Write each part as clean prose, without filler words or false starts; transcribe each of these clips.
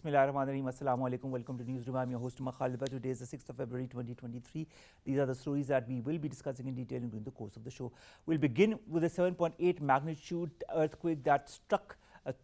Bismillahirrahmanirrahim. Assalamu alaikum. Welcome to Newsroom. I'm your host, Omar Khalid. Today is the 6th of February 2023. These are the stories that we will be discussing in detail during the course of the show. We'll begin with a 7.8 magnitude earthquake that struck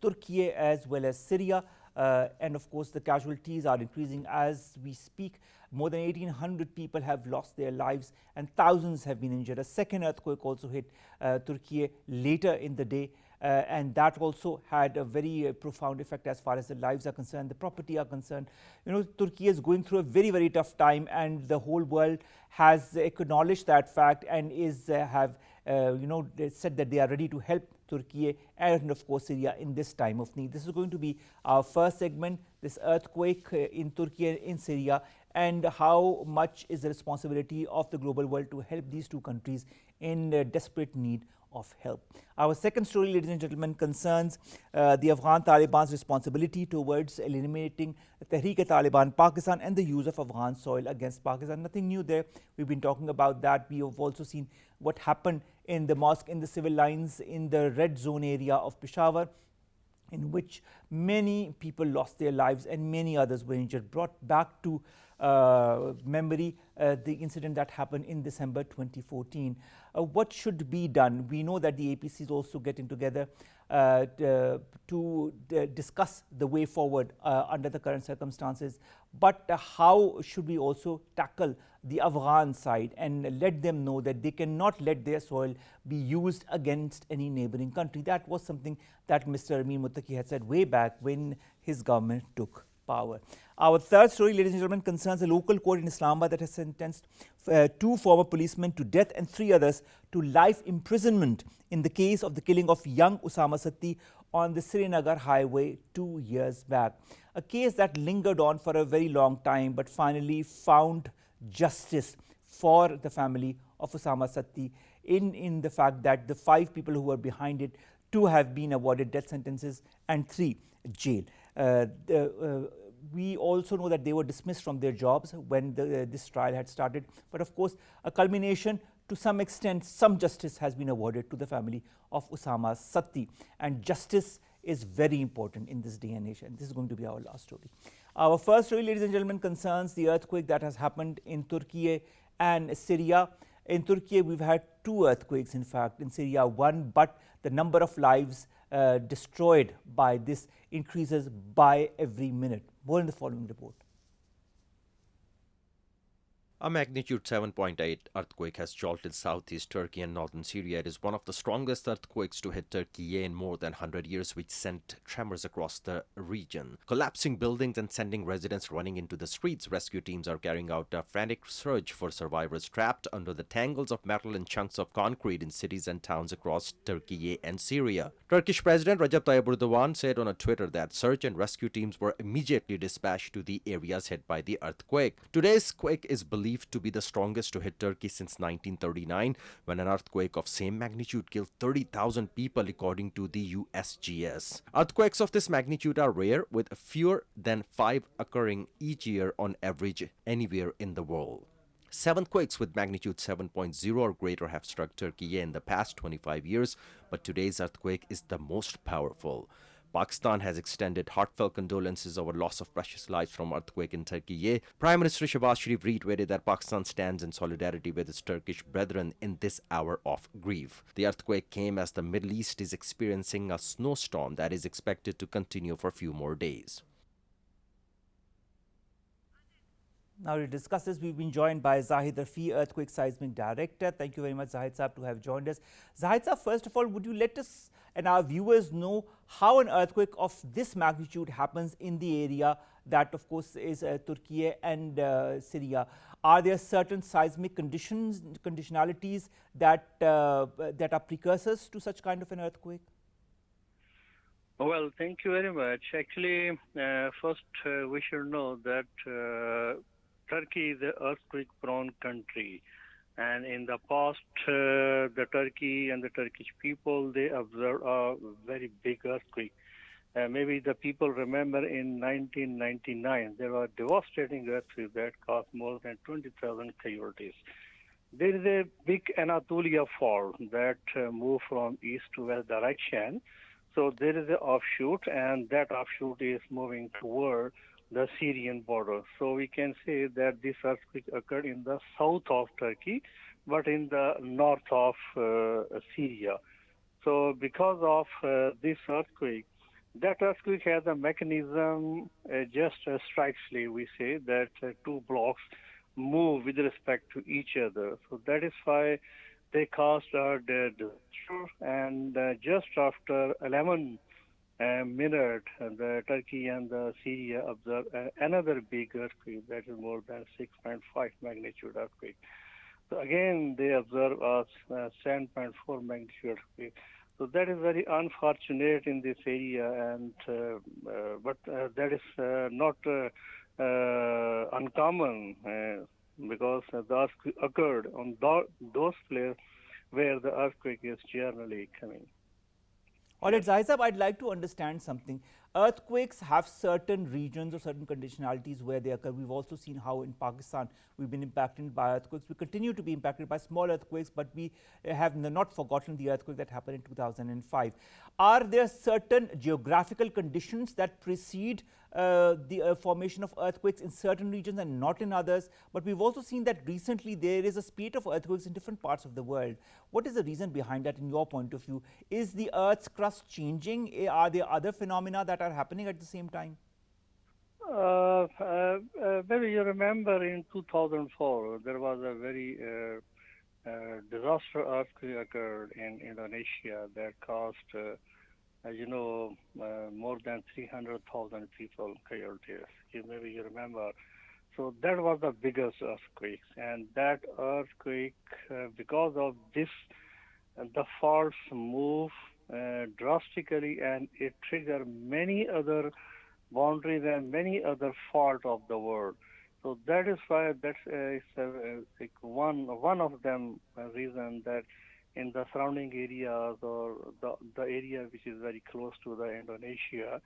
Türkiye as well as Syria. And of course, the casualties are increasing as we speak. More than 1,800 people have lost their lives and thousands have been injured. A second earthquake also hit Türkiye later in the day. And that also had a very profound effect as far as the lives are concerned, the property are concerned. You know, Turkey is going through a very, very tough time, and the whole world has acknowledged that fact and said that they are ready to help Turkey and of course Syria in this time of need. This is going to be our first segment, this earthquake in Turkey and in Syria, and how much is the responsibility of the global world to help these two countries in desperate need of help. Our second story, ladies and gentlemen, concerns the Afghan Taliban's responsibility towards eliminating Tehreek-e-Taliban Pakistan and the use of Afghan soil against Pakistan. Nothing new there. We've been talking about that. We have also seen what happened in the mosque, in the civil lines, in the red zone area of Peshawar, in which many people lost their lives and many others were injured. Brought back to memory the incident that happened in December 2014. What should be done? We know that the APC is also getting together to discuss the way forward under the current circumstances. But how should we also tackle the Afghan side and let them know that they cannot let their soil be used against any neighboring country? That was something that Mr. Amin Muttaqi had said way back when his government took power. Our third story, ladies and gentlemen, concerns a local court in Islamabad that has sentenced 2 former policemen to death and 3 others to life imprisonment in the case of the killing of young Osama Satti on the Srinagar highway 2 years back. A case that lingered on for a very long time but finally found justice for the family of Osama Satti in the fact that the 5 people who were behind it, 2 have been awarded death sentences and 3 jail. We also know that they were dismissed from their jobs when this trial had started. But of course, a culmination, to some extent, some justice has been awarded to the family of Osama Satti. And justice is very important in this day and age. And this is going to be our last story. Our first story, ladies and gentlemen, concerns the earthquake that has happened in Türkiye and Syria. In Türkiye, we've had 2 earthquakes, in fact. In Syria, 1, but the number of lives destroyed by this increases by every minute. More in the following report. A magnitude 7.8 earthquake has jolted southeast Turkey and northern Syria. It is one of the strongest earthquakes to hit Turkey in more than 100 years, which sent tremors across the region. Collapsing buildings and sending residents running into the streets. Rescue teams are carrying out a frantic search for survivors trapped under the tangles of metal and chunks of concrete in cities and towns across Turkey and Syria. Turkish President Recep Tayyip Erdogan said on a Twitter that search and rescue teams were immediately dispatched to the areas hit by the earthquake. Today's quake is believed to be the strongest to hit Turkey since 1939, when an earthquake of same magnitude killed 30,000 people, according to the USGS. Earthquakes of this magnitude are rare, with fewer than 5 occurring each year on average anywhere in the world. 7 quakes with magnitude 7.0 or greater have struck Turkey in the past 25 years, but today's earthquake is the most powerful. Pakistan has extended heartfelt condolences over loss of precious lives from earthquake in Turkey. Prime Minister Shehbaz Sharif reiterated that Pakistan stands in solidarity with its Turkish brethren in this hour of grief. The earthquake came as the Middle East is experiencing a snowstorm that is expected to continue for a few more days. Now to discuss this, we've been joined by Zahid, Rafi, Earthquake Seismic Director. Thank you very much, Zahid Saab, to have joined us. Zahid Saab, first of all, would you let us and our viewers know how an earthquake of this magnitude happens in the area that, of course, is Turkey and Syria? Are there certain seismic conditionalities that are precursors to such kind of an earthquake? Well, thank you very much. Actually, first we should know that Turkey is an earthquake-prone country. And in the past, the Turkey and the Turkish people, they observed a very big earthquake. Maybe the people remember in 1999, there were devastating earthquakes that caused more than 20,000 casualties. There is a big Anatolia fault that moved from east to west direction. So there is an offshoot, and that offshoot is moving toward the Syrian border. So we can say that this earthquake occurred in the south of Turkey, but in the north of Syria. So because of this earthquake, that earthquake has a mechanism just strikingly, we say that two blocks move with respect to each other. So that is why they caused a disaster. And just after 11 minutes, the Turkey and the Syria observed another big earthquake that is more than 6.5 magnitude earthquake. So again, they observe a 7.4 magnitude earthquake. So that is very unfortunate in this area, and but that is not uncommon because the earthquake occurred on those places where the earthquake is generally coming. All right, Zahid, I'd like to understand something. Earthquakes have certain regions or certain conditionalities where they occur. We've also seen how in Pakistan we've been impacted by earthquakes. We continue to be impacted by small earthquakes, but we have not forgotten the earthquake that happened in 2005. Are there certain geographical conditions that precede the formation of earthquakes in certain regions and not in others? But we've also seen that recently there is a spate of earthquakes in different parts of the world. What is the reason behind that in your point of view? Is the Earth's crust changing? Are there other phenomena that are happening at the same time? Maybe you remember in 2004, there was a very disaster earthquake occurred in Indonesia that caused, more than 300,000 people casualties. Maybe you remember. So that was the biggest earthquake, and that earthquake, because of this, the faults move drastically, and it triggered many other boundaries and many other faults of the world. So that is why that's one of them reason that in the surrounding areas or the area which is very close to the Indonesia,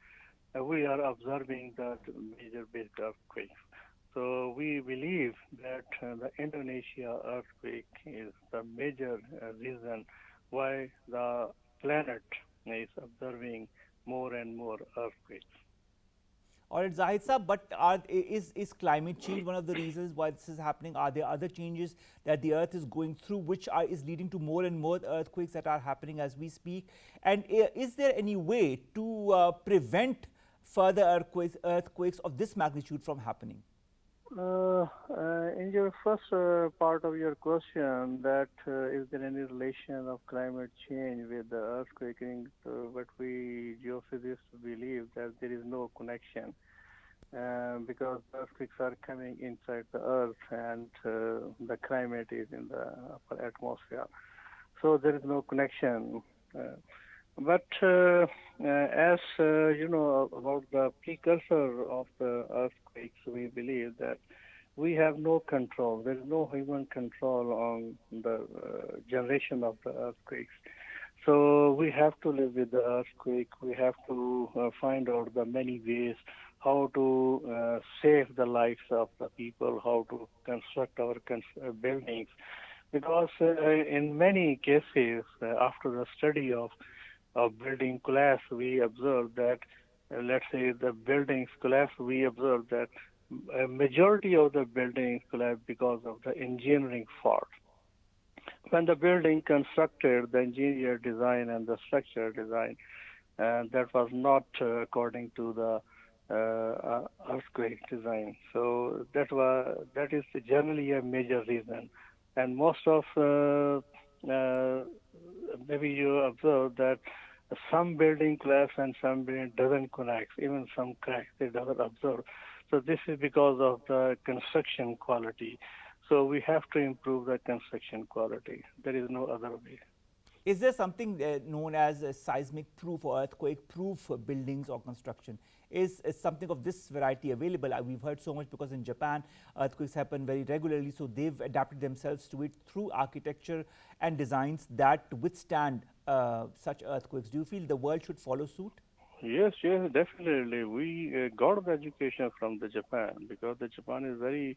we are observing that major big earthquakes. So we believe that the Indonesia earthquake is the major reason why the planet is observing more and more earthquakes. All right, Zahid Saab, but is climate change one of the reasons why this is happening? Are there other changes that the Earth is going through which is leading to more and more earthquakes that are happening as we speak? And is there any way to prevent further earthquakes of this magnitude from happening? In your first part of your question, that is there any relation of climate change with the earthquaking? But we geophysicists believe that there is no connection because earthquakes are coming inside the earth and the climate is in the upper atmosphere. So there is no connection. But as you know about the precursor of the earthquakes, we believe that we have no control. There is no human control on the generation of the earthquakes. So we have to live with the earthquake. We have to find out the many ways how to save the lives of the people, how to construct our buildings. Because in many cases, after the study of building collapse, we observe that, let's say the buildings collapse, we observe that a majority of the buildings collapse because of the engineering fault. When the building constructed, the engineer design and the structure design, that was not according to the earthquake design. So that is generally a major reason. And most of maybe you observe that some building collapse and some building doesn't connect, even some cracks they doesn't observe. So this is because of the construction quality. So we have to improve the construction quality. There is no other way. Is there something known as a seismic proof or earthquake proof buildings or construction? Is something of this variety available? We've heard so much because in Japan, earthquakes happen very regularly, so they've adapted themselves to it through architecture and designs that withstand such earthquakes. Do you feel the world should follow suit? Yes, definitely. We got the education from the Japan because the Japan is very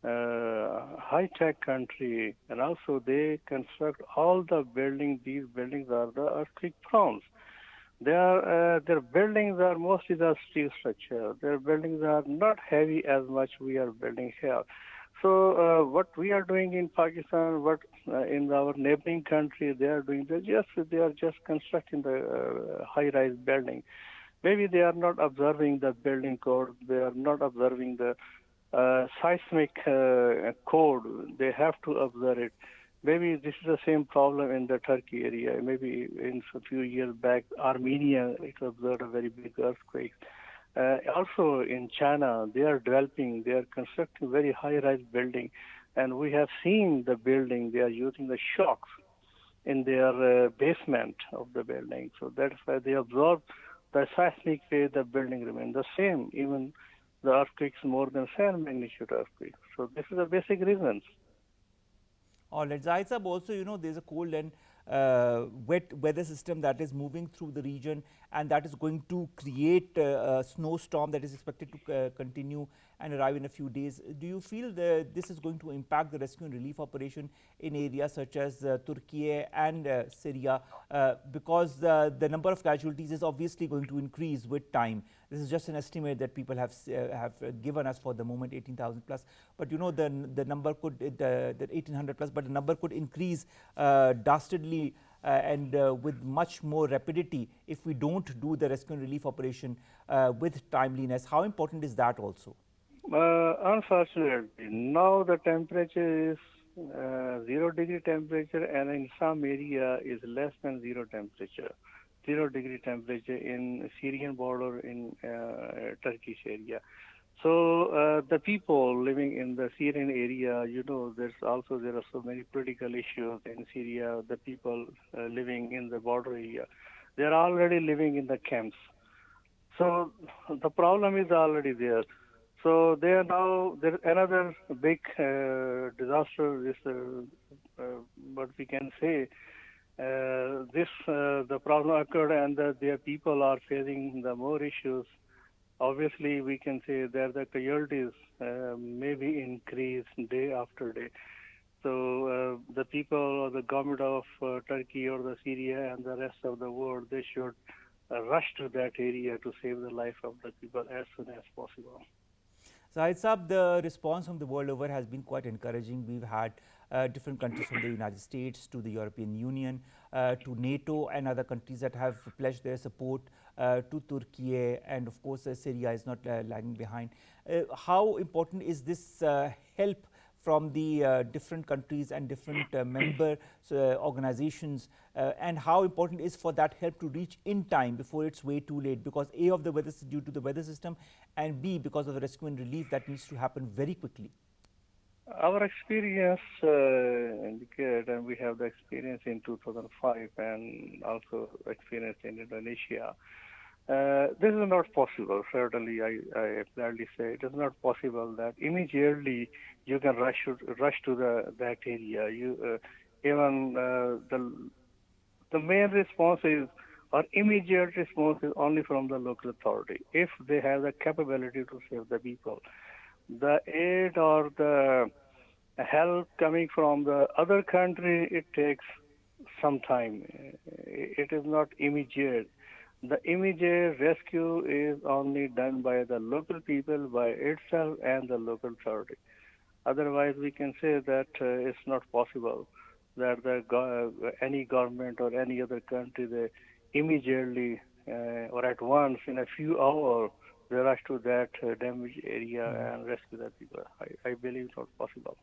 high-tech country, and also they construct all the buildings. These buildings are the earthquake prone. Their buildings are mostly the steel structure. Their buildings are not heavy as much we are building here. So what we are doing in Pakistan, what in our neighboring country they are doing, they are just constructing the high-rise building. Maybe they are not observing the building code. They are not observing the seismic code. They have to observe it. Maybe this is the same problem in the Turkey area. Maybe in a few years back, Armenia it observed a very big earthquake. Also in China, they are constructing very high-rise building, and we have seen the building. They are using the shocks in their basement of the building. So that's why they absorb the seismic wave. The building remains the same, even the earthquakes more than 7 magnitude earthquakes. So this is the basic reasons. All right, Zahid Sahab, also, there's a cold and wet weather system that is moving through the region, and that is going to create a snowstorm that is expected to continue and arrive in a few days. Do you feel that this is going to impact the rescue and relief operation in areas such as Türkiye and Syria? Because the number of casualties is obviously going to increase with time. This is just an estimate that people have given us for the moment, 18,000 plus. But the number could, the 1,800 plus, but the number could increase dastardly and with much more rapidity if we don't do the rescue and relief operation with timeliness. How important is that also? Unfortunately, now the temperature is 0 degree temperature, and in some area is less than 0 degree temperature in Syrian border in Turkish area. So the people living in the Syrian area, there are so many political issues in Syria. The people living in the border area, they are already living in the camps. So the problem is already there. So there's another big disaster. What we can say, the problem occurred, and their people are facing the more issues. Obviously, we can say that the casualties may be increased day after day. So the people or the government of Turkey or the Syria and the rest of the world, they should rush to that area to save the life of the people as soon as possible. Zahid Saab, the response from the world over has been quite encouraging. We've had different countries from the United States to the European Union to NATO and other countries that have pledged their support to Türkiye, and of course Syria is not lagging behind. How important is this help from the different countries and different member organizations, and how important is for that help to reach in time before it's way too late, because A, of the weather due to the weather system, and B, because of the rescue and relief that needs to happen very quickly? Our experience indicated, and we have the experience in 2005 and also experience in Indonesia. This is not possible. Certainly, I gladly say it is not possible that immediately you can rush to that area. Even the main response is, or immediate response is only from the local authority if they have the capability to save the people. The aid or the help coming from the other country, it takes some time. It is not immediate. The immediate rescue is only done by the local people, by itself and the local authority. Otherwise, we can say that it's not possible that any government or any other country, they immediately or at once in a few hours, they rush to that damaged area and rescue the people. I believe it's not possible.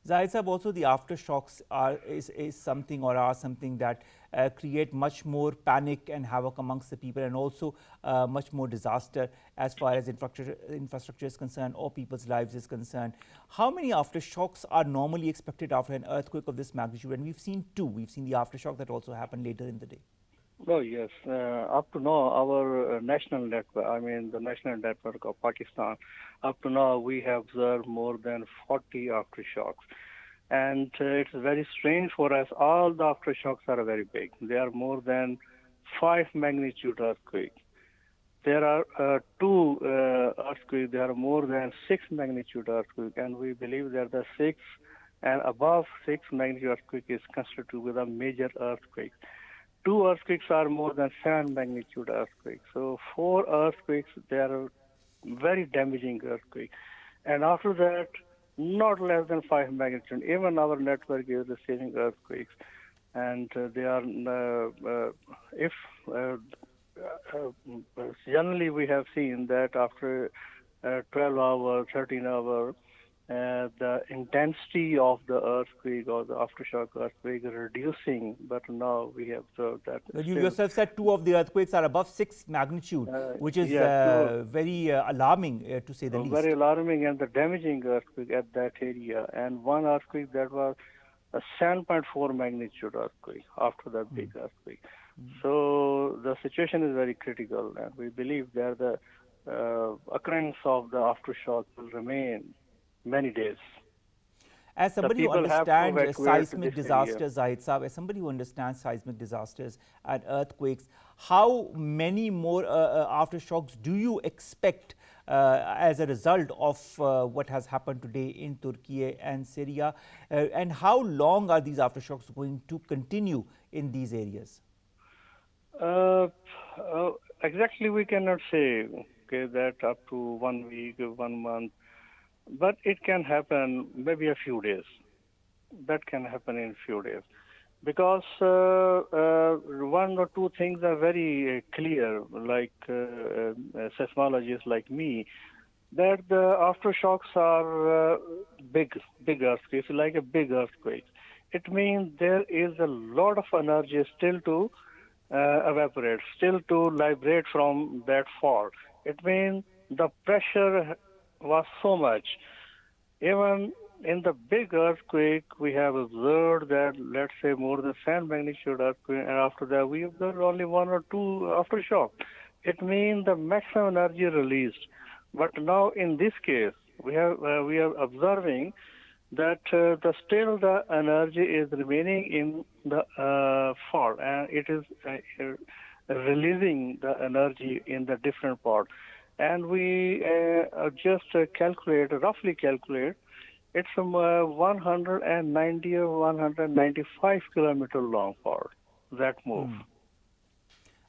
Zahid Sahab, also the aftershocks is something that create much more panic and havoc amongst the people, and also much more disaster as far as infrastructure is concerned or people's lives is concerned. How many aftershocks are normally expected after an earthquake of this magnitude? And we've seen two. We've seen the aftershock that also happened later in the day. Oh, yes. Up to now, our national network, the national network of Pakistan, up to now we have observed more than 40 aftershocks. And it's very strange for us. All the aftershocks are very big. They are more than 5 magnitude earthquakes. There are two earthquakes. There are more than 6 magnitude earthquakes. And we believe that the 6 and above 6 magnitude earthquake is constituted with a major earthquake. 2 earthquakes are more than 7 magnitude earthquakes. So 4 earthquakes, they are very damaging earthquake. And after that, not less than 5 magnitude. Even our network is receiving earthquakes. And they are, if generally we have seen that after 12 hours, 13 hours, the intensity of the earthquake or the aftershock earthquake is reducing, but now we have observed that. But you yourself said 2 of the earthquakes are above 6 magnitude, which is very alarming to say the least. Very alarming and the damaging earthquake at that area. And one earthquake that was a 7.4 magnitude earthquake after that big earthquake. So the situation is very critical, and we believe that the occurrence of the aftershock will remain many days. As somebody who understands seismic disasters, Zahid Saab, as somebody who understands seismic disasters and earthquakes, how many more aftershocks do you expect as a result of what has happened today in Türkiye and Syria? And how long are these aftershocks going to continue in these areas? Exactly, we cannot say that up to 1 week, 1 month. But it can happen maybe a few days. That can happen in a few days. Because 1 or 2 things are very clear, like seismologists like me, that the aftershocks are big earthquakes, like a big earthquake. It means there is a lot of energy still to evaporate, still to liberate from that fault. It means the pressure was so much. Even in the big earthquake, we have observed that, let's say, more than 7 magnitude earthquake, and after that we observed only 1 or 2 aftershock. It means the maximum energy released. But now in this case, we are observing that still the energy is remaining in the fault, and it is releasing the energy in the different parts. And we just roughly calculate, it's 190 or 195 kilometer long fault that move.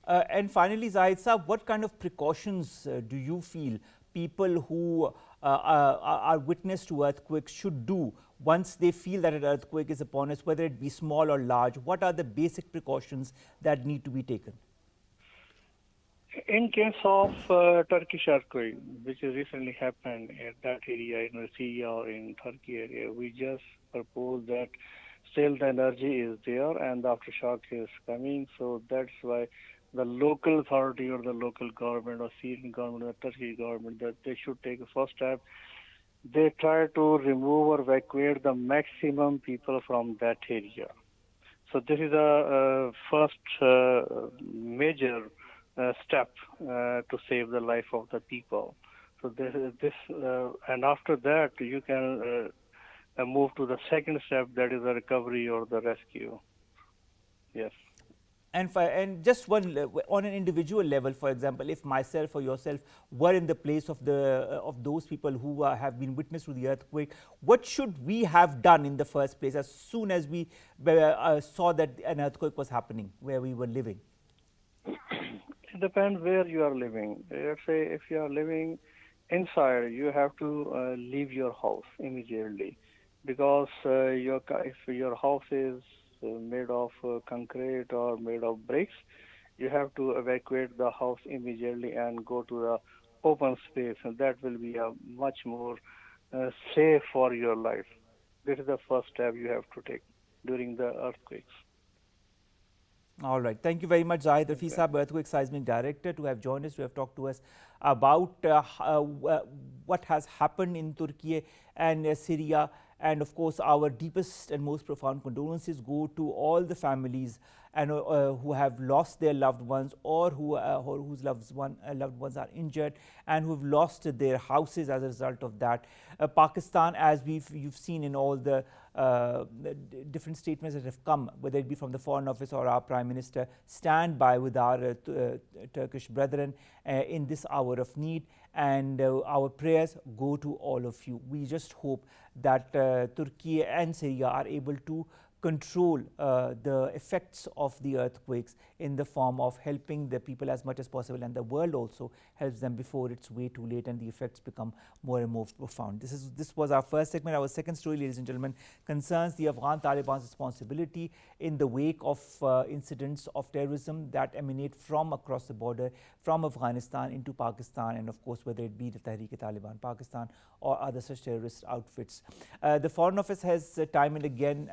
And finally, Zahid Saab, what kind of precautions do you feel people who are witness to earthquakes should do once they feel that an earthquake is upon us, whether it be small or large? What are the basic precautions that need to be taken? In case of Turkish earthquake, which has recently happened in that area, in Syria or in Turkey area, we just propose that still the energy is there and the aftershock is coming. So that's why the local authority or the local government or Syrian government or Turkish government, that they should take a first step. They try to remove or evacuate the maximum people from that area. So this is a first major step to save the life of the people. So this and after that you can move to the second step, that is the recovery or the rescue. Yes. And just one on an individual level, for example, if myself or yourself were in the place of those people who have been witness to the earthquake, what should we have done in the first place as soon as we saw that an earthquake was happening where we were living? It depends where you are living. Let's say if you are living inside, you have to leave your house immediately, because if your house is made of concrete or made of bricks, you have to evacuate the house immediately and go to the open space, and that will be a much more safe for your life. This is the first step you have to take during the earthquakes. All right. Thank you very much, Zahid, Rafi Saab, Earthquake Seismic Director, to have joined us, to have talked to us about what has happened in Türkiye and Syria. And of course, our deepest and most profound condolences go to all the families and who have lost their loved ones, or whose loved ones are injured, and who have lost their houses as a result of that. Pakistan, as you've seen in all the different statements that have come, whether it be from the Foreign Office or our Prime Minister, stand by with our Turkish brethren in this hour of need, and our prayers go to all of you. We just hope that Turkey and Syria are able to control the effects of the earthquakes in the form of helping the people as much as possible, and the world also helps them before it's way too late and the effects become more and more profound. This was our first segment. Our second story, ladies and gentlemen, concerns the Afghan Taliban's responsibility in the wake of incidents of terrorism that emanate from across the border from Afghanistan into Pakistan, and of course whether it be the Tehreek-e-Taliban Pakistan or other such terrorist outfits. The Foreign Office has time and again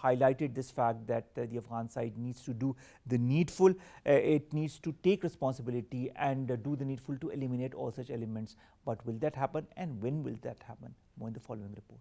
highlighted this fact that the Afghan side needs to do the needful. It needs to take responsibility and do the needful to eliminate all such elements. But will that happen, and when will that happen? More in the following report.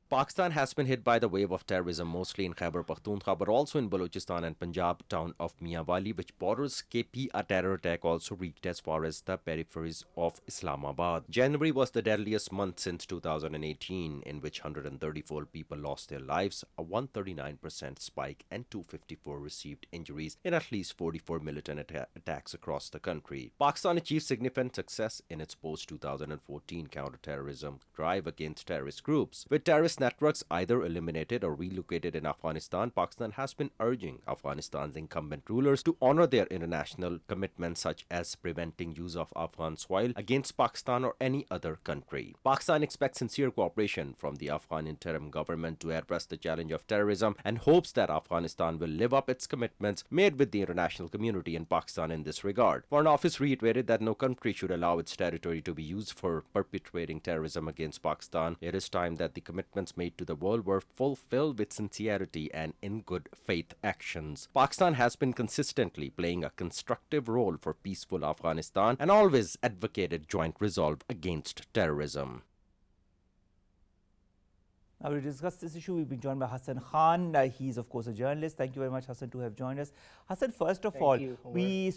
Pakistan has been hit by the wave of terrorism, mostly in Khyber Pakhtunkhwa, but also in Balochistan and Punjab town of Mianwali, which borders KP. A terror attack also reached as far as the peripheries of Islamabad. January was the deadliest month since 2018, in which 134 people lost their lives, a 139% spike, and 254 received injuries in at least 44 militant attacks across the country. Pakistan achieved significant success in its post-2014 counter-terrorism drive against terrorist groups, with terrorist networks either eliminated or relocated in Afghanistan. Pakistan has been urging Afghanistan's incumbent rulers to honor their international commitments, such as preventing use of Afghan soil against Pakistan or any other country. Pakistan expects sincere cooperation from the Afghan interim government to address the challenge of terrorism and hopes that Afghanistan will live up its commitments made with the international community and Pakistan in this regard. Foreign Office reiterated that no country should allow its territory to be used for perpetrating terrorism against Pakistan. It is time that the commitments made to the world were fulfilled with sincerity and in good faith actions. Pakistan has been consistently playing a constructive role for peaceful Afghanistan and always advocated joint resolve against terrorism. Now, to discuss this issue, we've been joined by Hassan Khan. He's, of course, a journalist. Thank you very much, Hassan, to have joined us. Hassan, first of all, we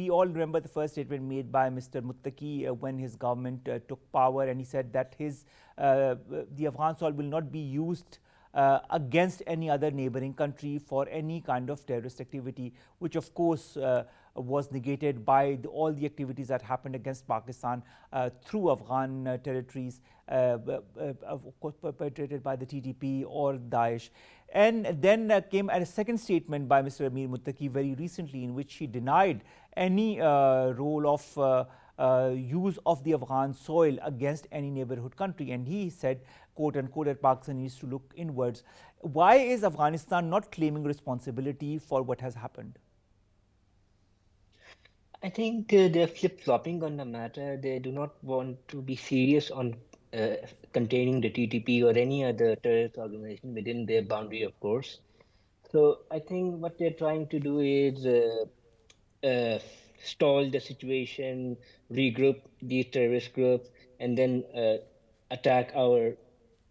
all remember the first statement made by Mr. Muttaqi when his government took power, and he said that the Afghan soil will not be used against any other neighboring country for any kind of terrorist activity, which of course was negated by all the activities that happened against Pakistan through Afghan territories, of course perpetrated by the TTP or Daesh. And then came a second statement by Mr. Amir Muttaqi very recently, in which he denied any role of use of the Afghan soil against any neighborhood country, and he said, quote unquote, that Pakistan needs to look inwards. Why is Afghanistan not claiming responsibility for what has happened? I think they're flip-flopping on the matter. They do not want to be serious on containing the TTP or any other terrorist organization within their boundary, of course. So I think what they're trying to do is stall the situation, regroup these terrorist groups, and then attack our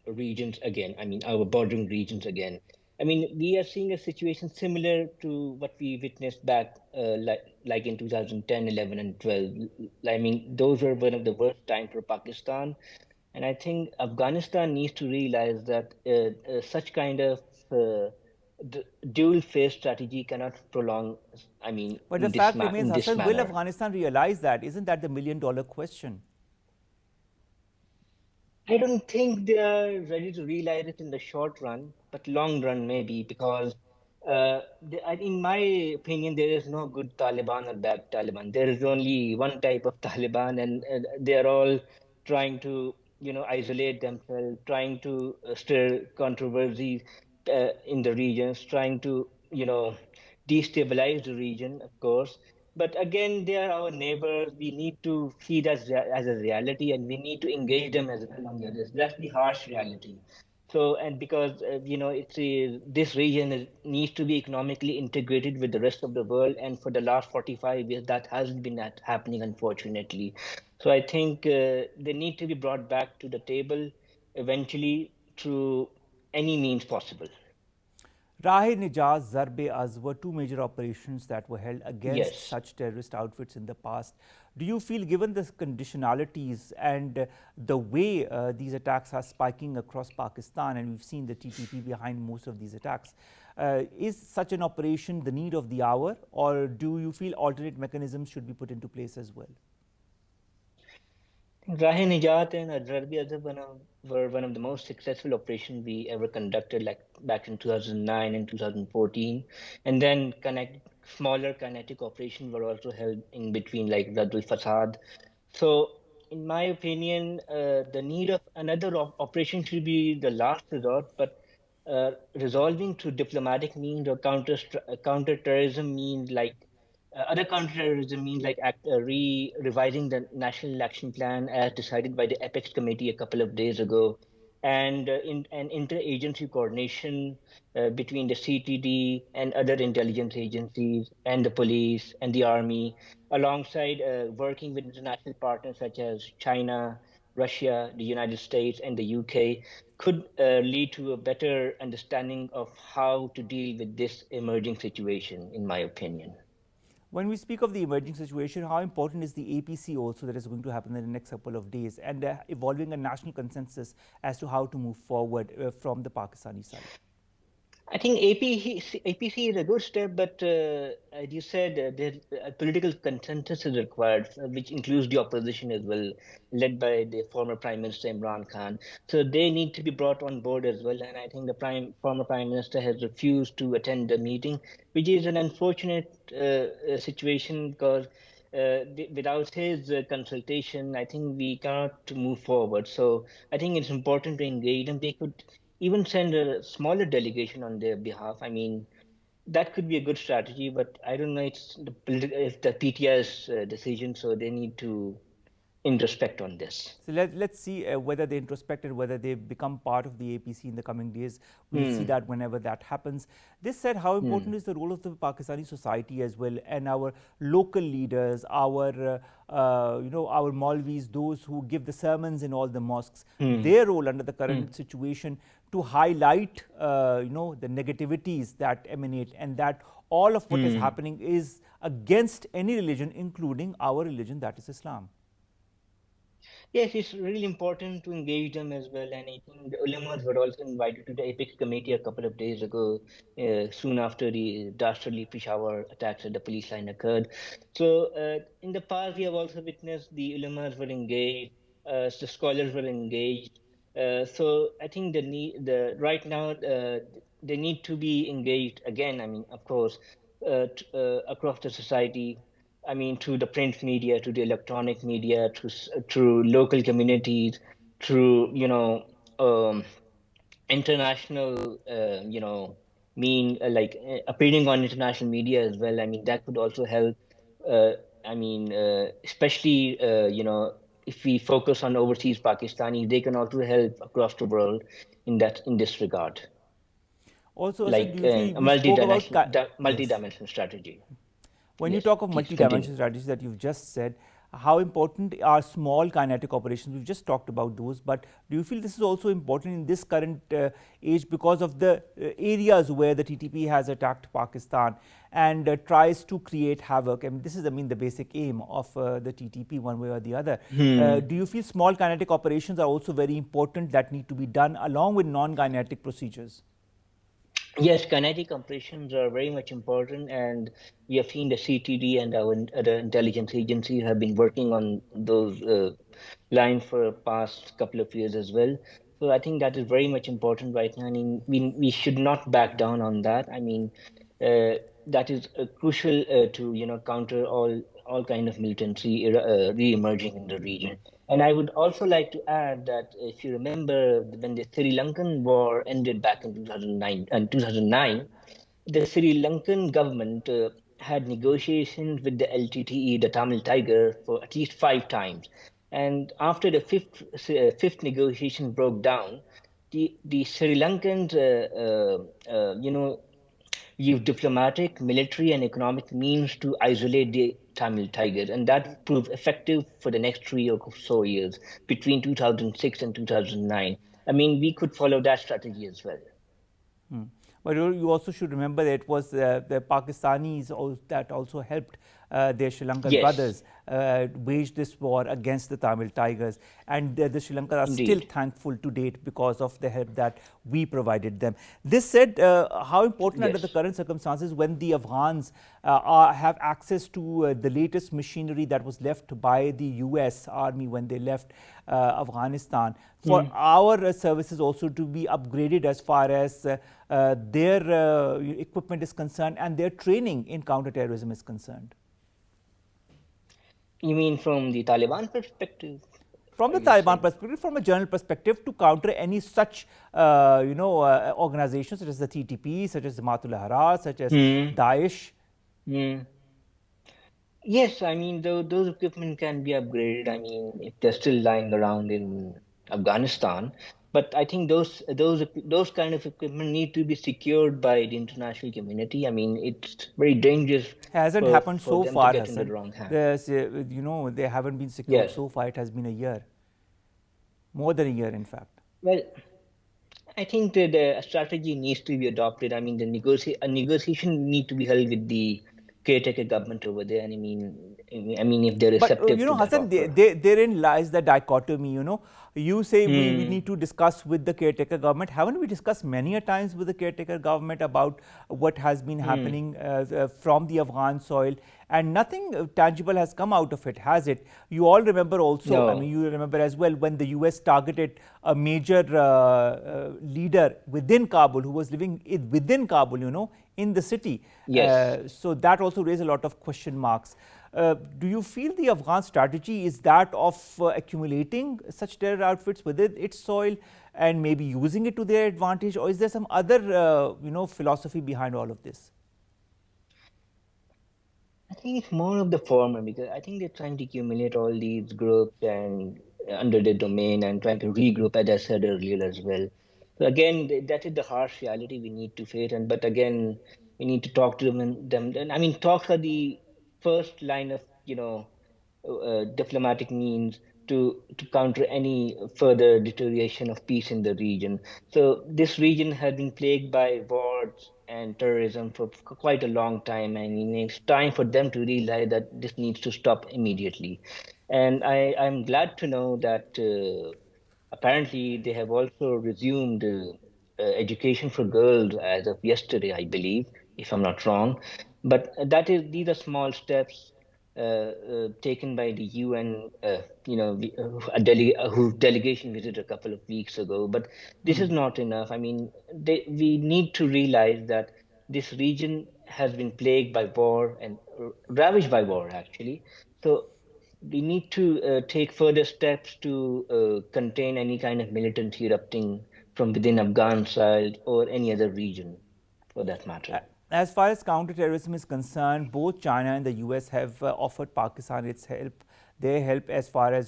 regions again. I mean, our bordering regions again. I mean, we are seeing a situation similar to what we witnessed back like in 2010, 11, and 12. I mean, those were one of the worst times for Pakistan. And I think Afghanistan needs to realize that such kind of dual-phase strategy cannot prolong, I mean, but the fact remains, Hassan, will Afghanistan realize that? Isn't that the million-dollar question? I don't think they are ready to realize it in the short run, but long run maybe, because in my opinion, there is no good Taliban or bad Taliban. There is only one type of Taliban, and they're all trying to, isolate themselves, trying to stir controversies in the regions, trying to, destabilize the region, of course. But again, they are our neighbors. We need to see that as a reality, and we need to engage them as well on this. That's the harsh reality. So, and because, this region needs to be economically integrated with the rest of the world. And for the last 45 years, that hasn't been happening, unfortunately. So I think they need to be brought back to the table eventually through any means possible. Rahe Nijaz, Zarb-e-Az were two major operations that were held against such terrorist outfits in the past. Do you feel, given the conditionalities and the way these attacks are spiking across Pakistan, and we've seen the TTP behind most of these attacks, is such an operation the need of the hour, or do you feel alternate mechanisms should be put into place as well? Rahe Nijat and Ajrabi Azab were one of the most successful operations we ever conducted, like back in 2009 and 2014. And then smaller kinetic operations were also held in between, like Radul Fasad. So, in my opinion, the need of another operation should be the last resort, but resolving through diplomatic means or counter-terrorism means like other counterterrorism means like revising the National Action Plan as decided by the Apex Committee a couple of days ago, and in an interagency coordination between the CTD and other intelligence agencies and the police and the army, alongside working with international partners such as China, Russia, the United States, and the UK, could lead to a better understanding of how to deal with this emerging situation, in my opinion. When we speak of the emerging situation, how important is the APC also that is going to happen in the next couple of days, and evolving a national consensus as to how to move forward from the Pakistani side? I think APC is a good step, but as you said, there's a political consensus is required, which includes the opposition as well, led by the former Prime Minister Imran Khan. So they need to be brought on board as well. And I think the former Prime Minister has refused to attend the meeting, which is an unfortunate situation because without his consultation, I think we cannot move forward. So I think it's important to engage them. They could even send a smaller delegation on their behalf. I mean, that could be a good strategy, but I don't know if the PTI's decision, so they need to introspect on this. So let's see whether they introspect and whether they become part of the APC in the coming days. We'll see that whenever that happens. This said, how important is the role of the Pakistani society as well, and our local leaders, our our Maulvis, those who give the sermons in all the mosques, their role under the current situation to highlight the negativities that emanate, and that all of what is happening is against any religion, including our religion, that is Islam. Yes, it's really important to engage them as well. And I think the ulamas were also invited to the Apex Committee a couple of days ago, soon after the dastardly Peshawar attacks at the police line occurred. So in the past, we have also witnessed the ulamas were engaged, the scholars were engaged. So I think right now they need to be engaged again. I mean, of course, across the society. I mean, through the print media, to the electronic media, through local communities, through international, appearing on international media as well. I mean, that could also help. Especially if we focus on overseas Pakistanis, they can also help across the world in this regard. Also, like do you feel a we spoke about multi-dimensional strategy. When Yes, you talk of please multi-dimensional continue. strategies that you've just said, how important are small kinetic operations? We've just talked about those, but do you feel this is also important in this current age because of the areas where the TTP has attacked Pakistan and tries to create havoc? I mean, this is, the basic aim of the TTP one way or the other. Do you feel small kinetic operations are also very important that need to be done along with non-kinetic procedures? Yes, kinetic operations are very much important, and we have seen the CTD and our other intelligence agencies have been working on those lines for the past couple of years as well. So I think that is very much important right now. I mean, we should not back down on that. I mean, that is crucial to counter all kind of militancy re-emerging in the region. And I would also like to add that if you remember when the Sri Lankan war ended back in 2009, the Sri Lankan government had negotiations with the LTTE, the Tamil Tiger, for at least 5 times. And after the fifth negotiation broke down, the Sri Lankans, use diplomatic, military, and economic means to isolate the Tamil Tiger, and that proved effective for the next 3 or so years between 2006 and 2009. I mean, we could follow that strategy as well. But you also should remember that it was the Pakistanis that also helped their Sri Lankan brothers waged this war against the Tamil Tigers, and the Sri Lankans are still thankful to date because of the help that we provided them. This said, how important under the current circumstances, when the Afghans have access to the latest machinery that was left by the US Army when they left Afghanistan, for our services also to be upgraded as far as their equipment is concerned and their training in counterterrorism is concerned? You mean from the Taliban perspective? From the Taliban perspective, from a general perspective, to counter any such, organizations such as the TTP, such as Jamaat-ul Ahrar, such as Daesh. Yes, I mean, those equipment can be upgraded. I mean, if they're still lying around in Afghanistan, but I think those kind of equipment need to be secured by the international community. I mean, it's very dangerous. Hasn't happened so them far, to get Hassan. in the wrong hands. They haven't been secured so far. It has been a year, more than a year, in fact. Well, I think that a strategy needs to be adopted. I mean, a negotiation need to be held with the caretaker government over there. And I mean, if they're receptive to Hassan, that therein lies the dichotomy. You say we need to discuss with the caretaker government. Haven't we discussed many a times with the caretaker government about what has been happening from the Afghan soil, and nothing tangible has come out of it, has it? You all remember also, No. I mean, you remember as well when the US targeted a major leader within Kabul who was living within Kabul, in the city. Yes. So that also raised a lot of question marks. Do you feel the Afghan strategy is that of accumulating such terror outfits within its soil and maybe using it to their advantage, or is there some other philosophy behind all of this? I think it's more of the former, because I think they're trying to accumulate all these groups and under their domain and trying to regroup, as I said earlier as well. So again, that is the harsh reality we need to face. But again, we need to talk to them. I mean, talks are the first line of diplomatic means to counter any further deterioration of peace in the region. So this region has been plagued by wars and terrorism for quite a long time. I mean, it's time for them to realize that this needs to stop immediately. And I'm glad to know that apparently they have also resumed education for girls as of yesterday, I believe, if I'm not wrong. But these are small steps taken by the UN, whose delegation visited a couple of weeks ago. But this is not enough. I mean, we need to realize that this region has been plagued by war and ravaged by war, actually. So we need to take further steps to contain any kind of militancy erupting from within Afghan side or any other region, for that matter. As far as counterterrorism is concerned, both China and the US have offered Pakistan its help. Their help as far as,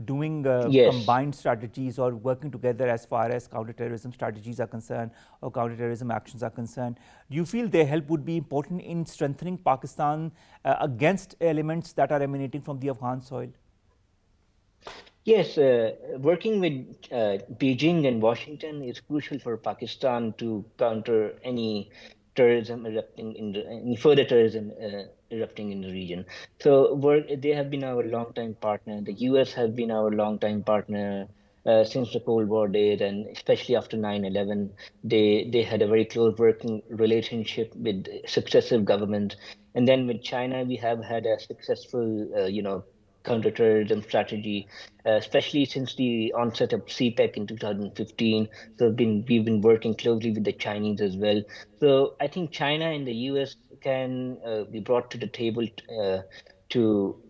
doing combined strategies or working together as far as counterterrorism strategies are concerned or counterterrorism actions are concerned. Do you feel their help would be important in strengthening Pakistan against elements that are emanating from the Afghan soil? Yes, working with Beijing and Washington is crucial for Pakistan to counter any terrorism erupting any further terrorism erupting in the region. So they have been our longtime partner. The US has been our longtime partner since the Cold War days, and especially after 9/11, they had a very close working relationship with successive governments. And then with China, we have had a successful, counterterrorism strategy, especially since the onset of CPEC in 2015. So we've been working closely with the Chinese as well. So I think China and the US can be brought to the table to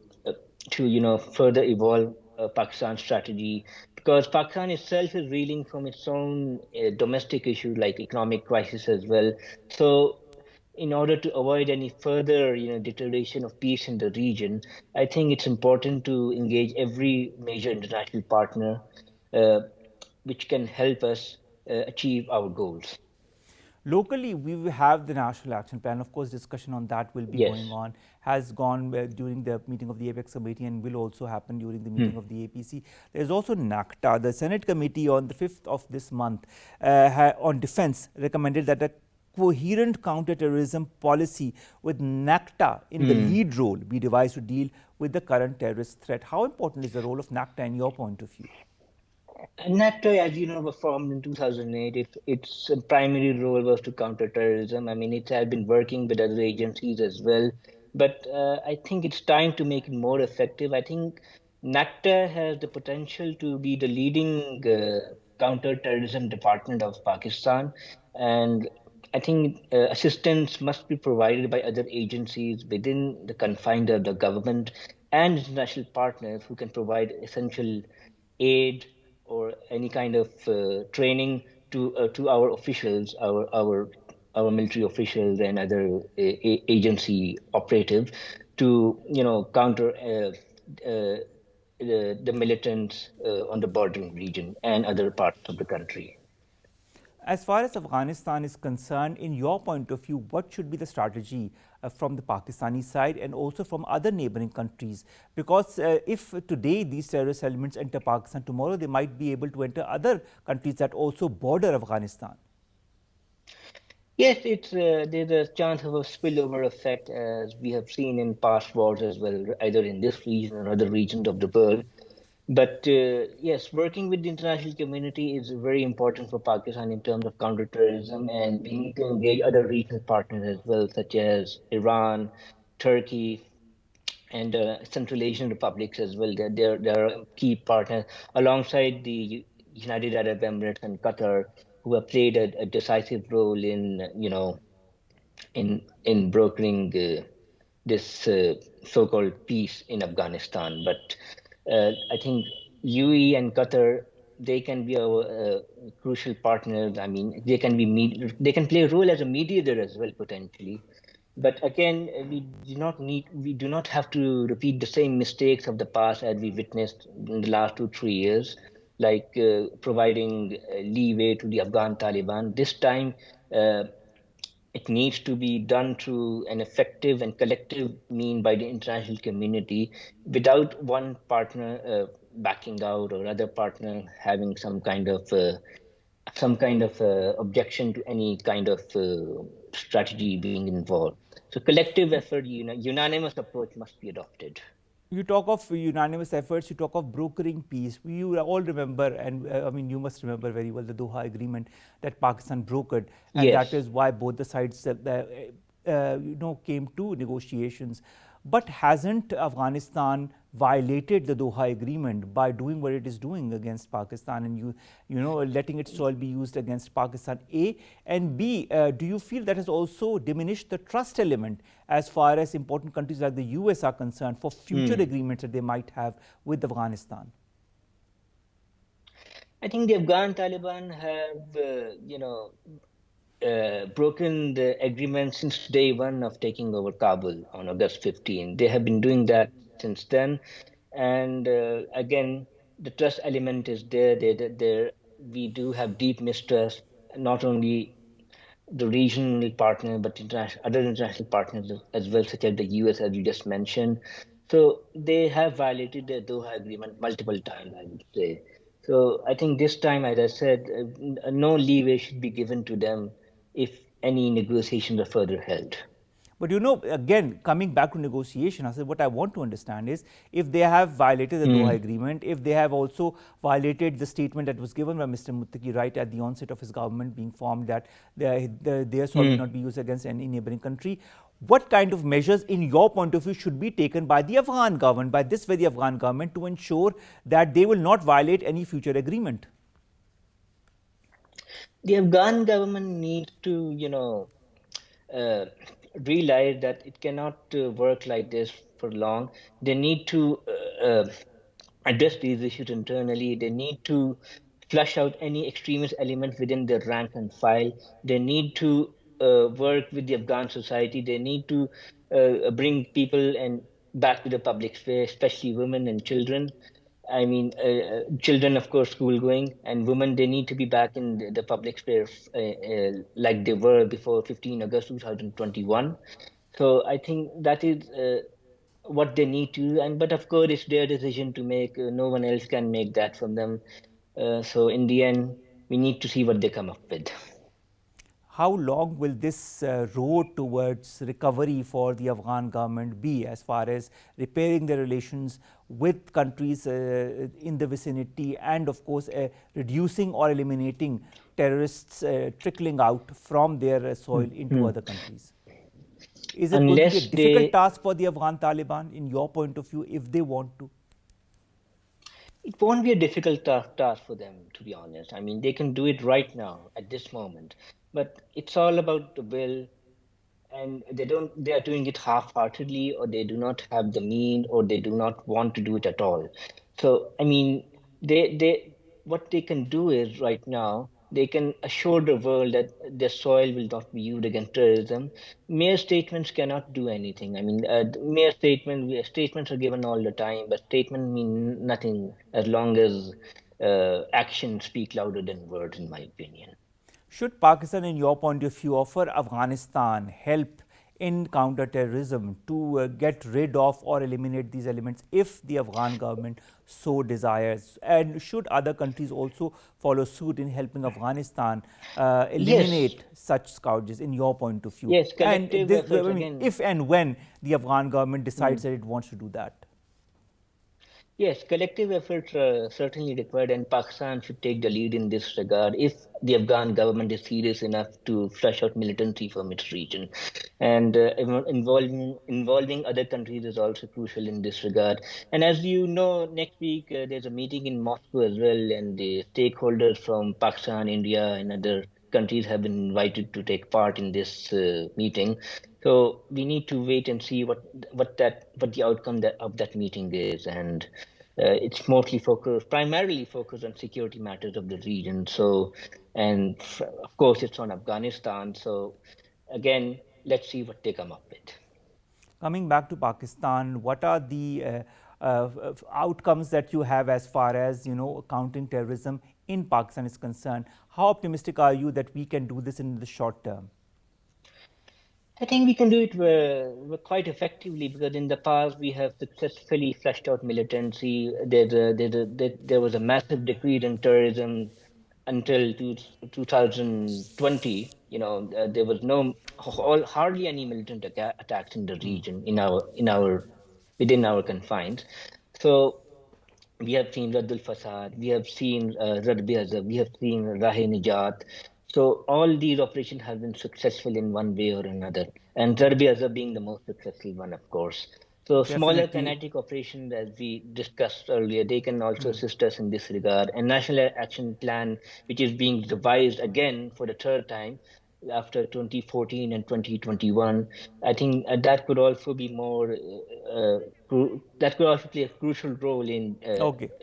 further evolve Pakistan's strategy, because Pakistan itself is reeling from its own domestic issues like economic crisis as well. So in order to avoid any further deterioration of peace in the region, I think it's important to engage every major international partner which can help us achieve our goals. Locally, we have the National Action Plan. Of course, discussion on that will be going on, has gone during the meeting of the Apex Committee and will also happen during the meeting of the APC. There's also NACTA. The Senate Committee on the 5th of this month on defense recommended that a coherent counterterrorism policy with NACTA in the lead role be devised to deal with the current terrorist threat? How important is the role of NACTA in your point of view? NATO, as you know, was formed in 2008. Its primary role was to counter terrorism. I mean, it has been working with other agencies as well. But I think it's time to make it more effective. I think NACTA has the potential to be the leading counter-terrorism department of Pakistan. And I think assistance must be provided by other agencies within the confines of the government and international partners who can provide essential aid or any kind of training to our officials, our military officials and other agency operatives to counter the militants on the bordering region and other parts of the country. As far as Afghanistan is concerned, in your point of view, what should be the strategy from the Pakistani side and also from other neighboring countries? Because if today these terrorist elements enter Pakistan, tomorrow they might be able to enter other countries that also border Afghanistan. Yes, there's a chance of a spillover effect, as we have seen in past wars as well, either in this region or other regions of the world. But yes, working with the international community is very important for Pakistan in terms of counterterrorism, and we need to engage other regional partners as well, such as Iran, Turkey, and Central Asian republics as well. They're key partners alongside the United Arab Emirates and Qatar, who have played a decisive role in in brokering this so-called peace in Afghanistan. But I think UAE and Qatar, they can be our crucial partners. I mean, they can play a role as a mediator as well potentially. But again, we do not have to repeat the same mistakes of the past as we witnessed in the last 2-3 years, like providing leeway to the Afghan Taliban. This time, it needs to be done through an effective and collective mean by the international community, without one partner backing out or other partner having some kind of objection to any kind of strategy being involved. So collective effort, unanimous approach must be adopted. You talk of unanimous efforts, you talk of brokering peace. You all remember, and I mean, you must remember very well the Doha Agreement that Pakistan brokered, and Yes. that is why both the sides came to negotiations. But hasn't Afghanistan violated the Doha Agreement by doing what it is doing against Pakistan and letting its soil be used against Pakistan? A, and B, do you feel that has also diminished the trust element as far as important countries like the US are concerned for future agreements that they might have with Afghanistan? I think the Afghan Taliban have, broken the agreement since day one of taking over Kabul on August 15. They have been doing that since then. And again, the trust element is there. We do have deep mistrust, not only the regional partner, but other international partners as well, such as the US, as you just mentioned. So they have violated the Doha Agreement multiple times, I would say. So I think this time, as I said, no leeway should be given to them if any negotiations are further held. But again, coming back to negotiation, Hassan, what I want to understand is if they have violated the Doha Agreement, if they have also violated the statement that was given by Mr. Muttaqi right at the onset of his government being formed, that their soil will not be used against any neighboring country, what kind of measures, in your point of view, should be taken by the Afghan government, by this very Afghan government, to ensure that they will not violate any future agreement? The Afghan government needs to, realize that it cannot work like this for long. They need to address these issues internally. They need to flush out any extremist elements within their rank and file. They need to work with the Afghan society. They need to bring people back to the public sphere, especially women and children. I mean, children, of course, school going, and women, they need to be back in the public sphere like they were before 15 August 2021. So I think that is what they need to do. But of course, it's their decision to make. No one else can make that from them. So in the end, we need to see what they come up with. how long will this road towards recovery for the Afghan government be as far as repairing their relations with countries in the vicinity, and of course reducing or eliminating terrorists trickling out from their soil into other countries? Is it going to be a Unless difficult task for the Afghan Taliban, in your point of view, if they want to? It won't be a difficult task for them, to be honest. I mean, they can do it right now at this moment, but it's all about the will, and they are doing it half-heartedly, or they do not have the mean, or they do not want to do it at all. So, I mean, what they can do is right now, they can assure the world that their soil will not be used against terrorism. Mere statements cannot do anything. I mean, mere statements are given all the time, but statements mean nothing as long as actions speak louder than words, in my opinion. Should Pakistan, in your point of view, offer Afghanistan help in counter-terrorism to get rid of or eliminate these elements if the Afghan government so desires? And should other countries also follow suit in helping Afghanistan eliminate such scourges, in your point of view? Yes, and collective this, efforts I mean, again. if and when the Afghan government decides that it wants to do that? Yes, collective efforts are certainly required, and Pakistan should take the lead in this regard if the Afghan government is serious enough to flush out militancy from its region. And involving other countries is also crucial in this regard. And as you know, next week there's a meeting in Moscow as well, and the stakeholders from Pakistan, India, and other countries have been invited to take part in this meeting. So we need to wait and see what the outcome of that meeting is, and it's primarily focused on security matters of the region. So, and of course, it's on Afghanistan. So, again, let's see what they come up with. Coming back to Pakistan, what are the outcomes that you have as far as countering terrorism in Pakistan is concerned? How optimistic are you that we can do this in the short term? I think we can do it quite effectively, because in the past we have successfully flushed out militancy. There was a massive decrease in terrorism until 2020. There was hardly any militant attacks in the region within our confines. So we have seen Raddul Fasad, we have seen Radbi Azab, we have seen Rahe Nijat. So all these operations have been successful in one way or another, and Darbi Azab being the most successful one, of course. So smaller kinetic operations, as we discussed earlier, they can also assist us in this regard. And National Action Plan, which is being revised again for the third time after 2014 and 2021, I think that could also be more. That could also play a crucial role in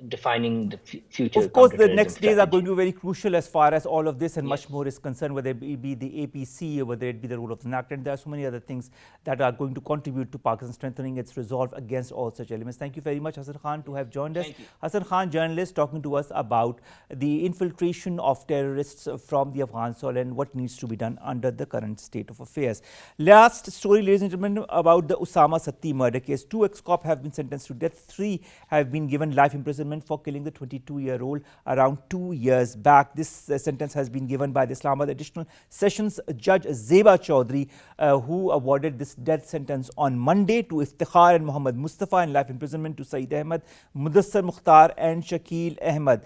defining the future. Of course, the next days are going to be very crucial as far as all of this and much more is concerned, whether it be the APC or whether it be the role of the NACT. And there are so many other things that are going to contribute to Pakistan strengthening its resolve against all such elements. Thank you very much, Hassan Khan, to have joined us. Hassan Khan, journalist, talking to us about the infiltration of terrorists from the Afghan soil and what needs to be done under the current state of affairs. Last story, ladies and gentlemen, about the Osama Satti murder case. 2 ex-cop have been sentenced to death. 3 have been given life imprisonment for killing the 22-year-old around 2 years back. This sentence has been given by the Islamabad Additional Sessions Judge Zeba Chaudhry, who awarded this death sentence on Monday to Iftikhar and Muhammad Mustafa, and life imprisonment to Saeed Ahmed, Mudassar Mukhtar and Shakil Ahmed.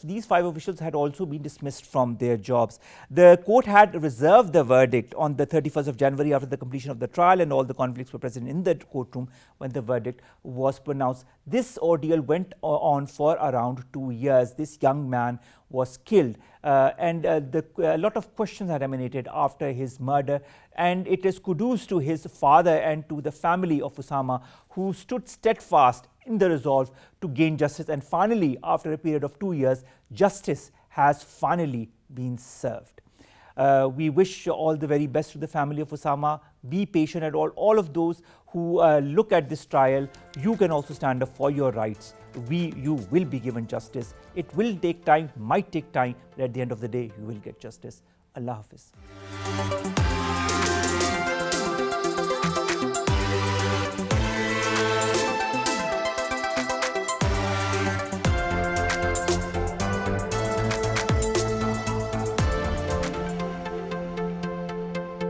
These 5 officials had also been dismissed from their jobs. The court had reserved the verdict on the 31st of January after the completion of the trial, and all the conflicts were present in the courtroom when the verdict was pronounced. This ordeal went on for around 2 years. This young man was killed, and a lot of questions had emanated after his murder, and it is kudos to his father and to the family of Osama, who stood steadfast in the resolve to gain justice. And finally, after a period of 2 years, justice has finally been served. We wish all the very best to the family of Osama. Be patient at all of those who look at this trial. You can also stand up for your rights. You will be given justice. It will take time, might take time, but at the end of the day, you will get justice. Allah Hafiz.